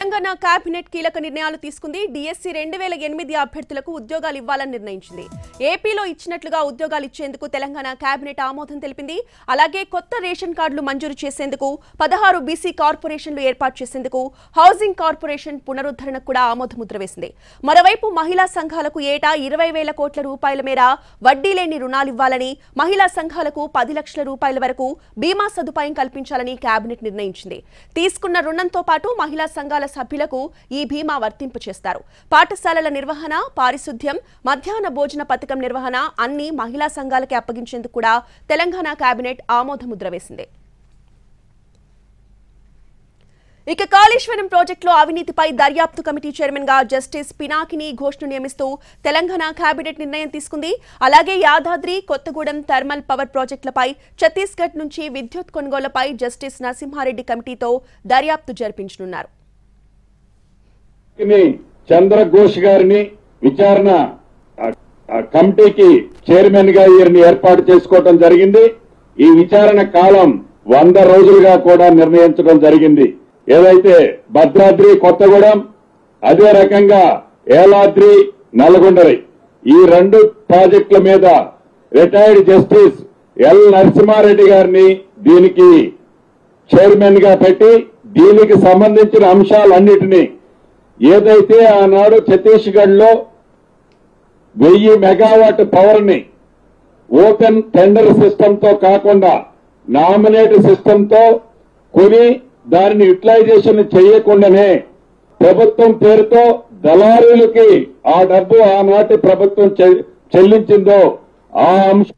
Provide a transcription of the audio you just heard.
Telangana cabinet కీలక నిర్ణయాలు తీసుకుంది. డిఎస్సి 2008 అభ్యర్థులకు ఉద్యోగాలు ఇవ్వాలని నిర్ణయించింది. ఏపీలో ఇచ్చినట్లుగా ఉద్యోగాలు ఇచ్చేందుకు తెలంగాణ కేబినెట్ ఆమోదం తెలిపింది. అలాగే కొత్త రేషన్ కార్డులు మంజూరు చేసేందుకు 16 బీసీ కార్పొరేషన్లు ఏర్పాటు చేసేందుకు హౌసింగ్ కార్పొరేషన్ పునరుద్ధరణకు కూడా ఆమోదముద్ర వేసింది. మరోవైపు మహిళా సంఘాలకు ఏటా 20,000 కోట్ల రూపాయల మేర వడ్డీ లేని రుణాలు ఇవ్వాలని, మహిళా సంఘాలకు 10 లక్షల రూపాయల వరకు బీమా సదుపాయం కల్పించాలని కేబినెట్ నిర్ణయించింది. తీసుకున్న రుణంతో పాటు మహిళా సంఘాల సభ్యులకు ఈ బీమా వర్తింపు చేస్తారు. పాఠశాలల నిర్వహణ, పారిశుద్ధ్యం, మధ్యాహ్న భోజన పథకం నిర్వహణ అన్ని మహిళా సంఘాలకే అప్పగించేందుకు కూడా తెలంగాణ కేబినెట్ ఆమోదముద్ర వేసింది. ఇక కాళేశ్వరం ప్రాజెక్టులో అవినీతిపై దర్యాప్తు కమిటీ చైర్మన్ గా జస్టిస్ పినాకిని ఘోష్ను నియమిస్తూ తెలంగాణ కేబినెట్ నిర్ణయం తీసుకుంది. అలాగే యాదాద్రి, కొత్తగూడెం థర్మల్ పవర్ ప్రాజెక్టులపై, ఛత్తీస్గఢ్ నుంచి విద్యుత్ కొనుగోలుపై జస్టిస్ నరసింహారెడ్డి కమిటీతో దర్యాప్తు జరిపించనున్నారు. చంద్ర ఘోష్ గారిని విచారణ కమిటీకి చైర్మన్ గా వీరిని ఏర్పాటు చేసుకోవడం జరిగింది. ఈ విచారణ కాలం 100 రోజులుగా కూడా నిర్ణయించడం జరిగింది. ఏదైతే భద్రాద్రి, కొత్తగూడెం, అదే రకంగా ఏలాద్రి, నల్గొండరి ఈ 2 ప్రాజెక్టుల మీద రిటైర్డ్ జస్టిస్ ఎల్ నరసింహారెడ్డి గారిని దీనికి చైర్మన్ గా పెట్టి దీనికి సంబంధించిన అంశాలన్నిటినీ ఏదైతే ఆనాడు ఛత్తీస్గఢ్ లో 1000 మెగావాట్ పవర్ ని ఓపెన్ టెండర్ సిస్టమ్ తో కాకుండా నామినేట్ సిస్టమ్ తో కొని దానిని యూటిలైజేషన్ చేయకుండానే ప్రభుత్వం పేరుతో దళారులకి ఆ డబ్బు ఆనాటి ప్రభుత్వం చెల్లించిందో ఆ అంశం